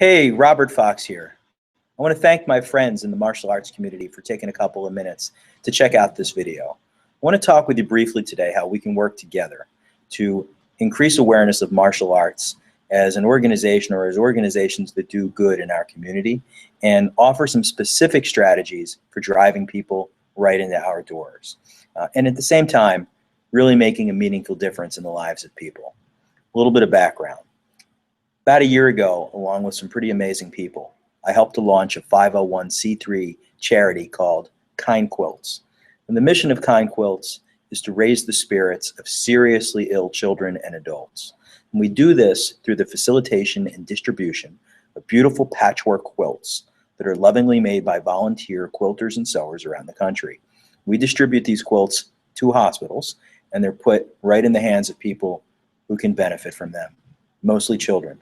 Hey, Robert Fox here. I want to thank my friends in the martial arts community for taking a couple of minutes to check out this video. I want to talk with you briefly today how we can work together to increase awareness of martial arts as an organization or as organizations that do good in our community, and offer some specific strategies for driving people right into our doors. And at the same time, really making a meaningful difference in the lives of people. A little bit of background. About a year ago, along with some pretty amazing people, I helped to launch a 501c3 charity called Kind Quilts. And the mission of Kind Quilts is to raise the spirits of seriously ill children and adults. And we do this through the facilitation and distribution of beautiful patchwork quilts that are lovingly made by volunteer quilters and sewers around the country. We distribute these quilts to hospitals, and they're put right in the hands of people who can benefit from them, mostly children.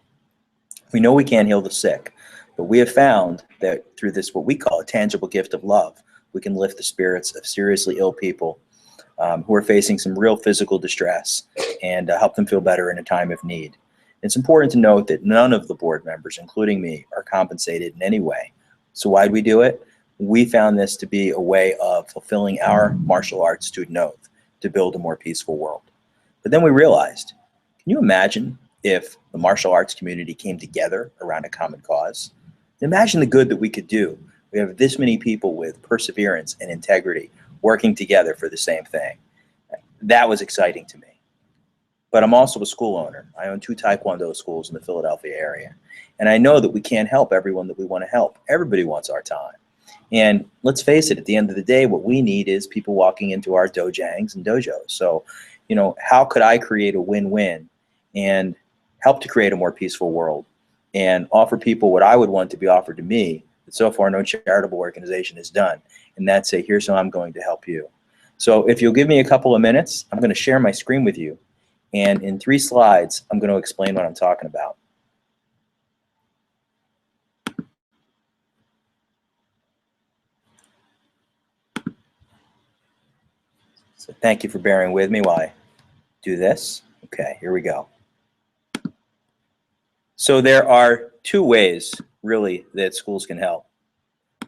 We know we can't heal the sick, but we have found that through this, what we call a tangible gift of love, we can lift the spirits of seriously ill people who are facing some real physical distress and help them feel better in a time of need. It's important to note that none of the board members, including me, are compensated in any way. So why do we do it? We found this to be a way of fulfilling our martial arts student oath to build a more peaceful world. But then we realized, can you imagine if the martial arts community came together around a common cause? Imagine the good that we could do. We have this many people with perseverance and integrity working together for the same thing. That was exciting to me. But I'm also a school owner. I own 2 Taekwondo schools in the Philadelphia area. And I know that we can't help everyone that we want to help. Everybody wants our time. And let's face it, at the end of the day, what we need is people walking into our dojangs and dojos. So, how could I create a win-win and help to create a more peaceful world and offer people what I would want to be offered to me that so far no charitable organization has done, and that's say, here's how I'm going to help you. So if you'll give me a couple of minutes, I'm going to share my screen with you, and in 3 slides, I'm going to explain what I'm talking about. So thank you for bearing with me while I do this. Okay, here we go. So there are 2 ways, really, that schools can help.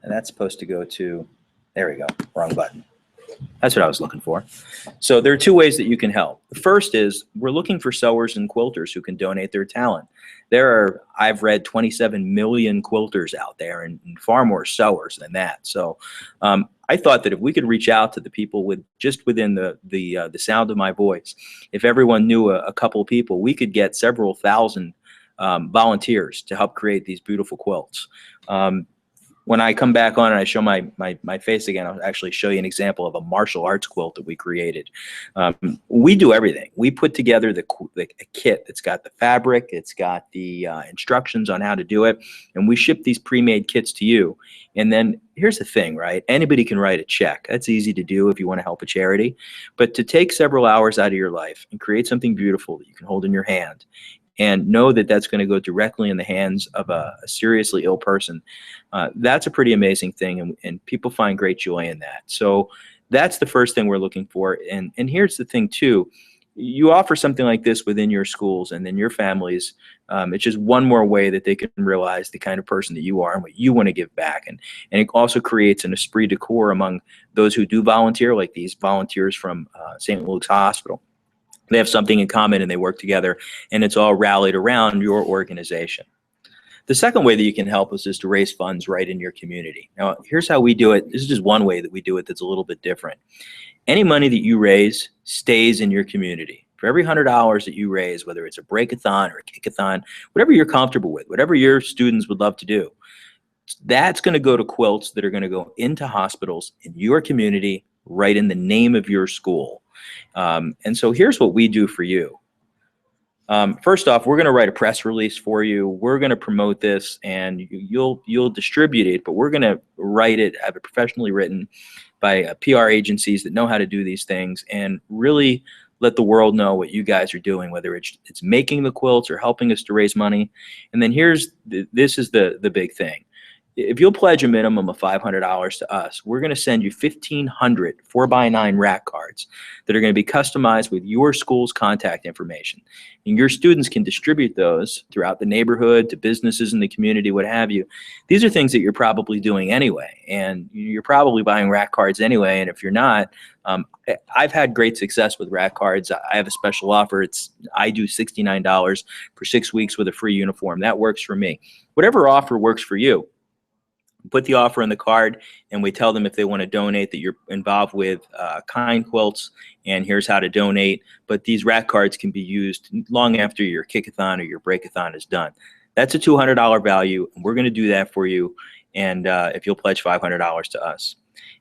And that's supposed to go to, there we go, wrong button. That's what I was looking for. So there are 2 ways that you can help. The first is we're looking for sewers and quilters who can donate their talent. There are, I've read, 27 million quilters out there and far more sewers than that. So I thought that if we could reach out to the people just within the sound of my voice, if everyone knew a couple people, we could get several thousand volunteers to help create these beautiful quilts. When I come back on and I show my face again, I'll actually show you an example of a martial arts quilt that we created. We do everything. We put together a kit that's got the fabric, it's got the instructions on how to do it, and we ship these pre-made kits to you. And then here's the thing, right? Anybody can write a check. That's easy to do if you want to help a charity. But to take several hours out of your life and create something beautiful that you can hold in your hand and know that that's going to go directly in the hands of a seriously ill person, that's a pretty amazing thing, and people find great joy in that. So that's the first thing we're looking for. And here's the thing too, you offer something like this within your schools and then your families, it's just one more way that they can realize the kind of person that you are and what you want to give back. And it also creates an esprit de corps among those who do volunteer, like these volunteers from St. Luke's Hospital. They have something in common and they work together, and it's all rallied around your organization. The second way that you can help us is to raise funds right in your community. Now, here's how we do it. This is just one way that we do it that's a little bit different. Any money that you raise stays in your community. For every $100 that you raise, whether it's a break-a-thon or a kick-a-thon, whatever you're comfortable with, whatever your students would love to do, that's going to go to quilts that are going to go into hospitals in your community, right in the name of your school. And so here's what we do for you. First off, we're going to write a press release for you. We're going to promote this, and you'll distribute it, but we're going to write it, have it professionally written by PR agencies that know how to do these things, and really let the world know what you guys are doing, whether it's making the quilts or helping us to raise money. And then this is the big thing. If you'll pledge a minimum of $500 to us, we're going to send you 1,500 4x9 rack cards that are going to be customized with your school's contact information. And your students can distribute those throughout the neighborhood to businesses in the community, what have you. These are things that you're probably doing anyway, and you're probably buying rack cards anyway. And if you're not, I've had great success with rack cards. I have a special offer. I do $69 for 6 weeks with a free uniform. That works for me. Whatever offer works for you. Put the offer on the card, and we tell them if they want to donate that you're involved with Kind Quilts, and here's how to donate. But these rack cards can be used long after your Kickathon or your Breakathon is done. That's a $200 value, and we're going to do that for you. And if you'll pledge $500 to us.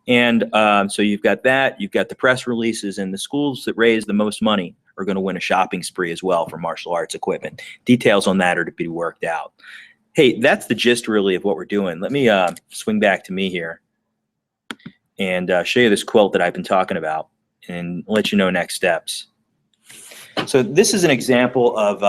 And so you've got that. You've got the press releases, and the schools that raise the most money are going to win a shopping spree as well for martial arts equipment. Details on that are to be worked out. Hey, that's the gist really of what we're doing. Let me swing back to me here and show you this quilt that I've been talking about and let you know next steps. So this is an example of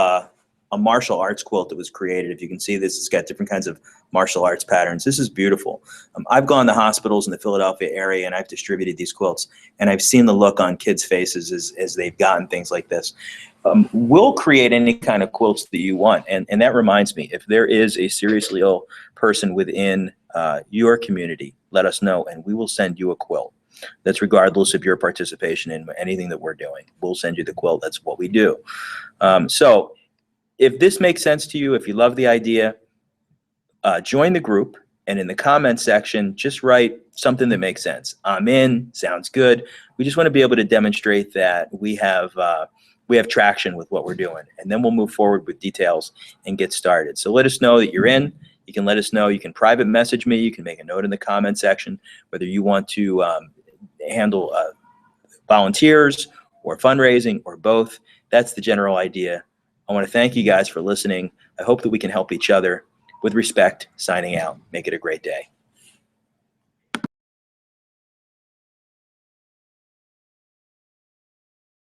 a martial arts quilt that was created. If you can see this, it's got different kinds of martial arts patterns. This is beautiful. I've gone to hospitals in the Philadelphia area and I've distributed these quilts, and I've seen the look on kids' faces as they've gotten things like this. We'll create any kind of quilts that you want. And that reminds me, if there is a seriously ill person within your community, let us know and we will send you a quilt. That's regardless of your participation in anything that we're doing. We'll send you the quilt. That's what we do. So if this makes sense to you, if you love the idea, join the group, and in the comment section, just write something that makes sense. I'm in, sounds good. We just want to be able to demonstrate that we have traction with what we're doing, and then we'll move forward with details and get started. So let us know that you're in. You can let us know. You can private message me. You can make a note in the comment section, whether you want to handle volunteers or fundraising or both. That's the general idea. I want to thank you guys for listening. I hope that we can help each other. With respect, signing out. Make it a great day.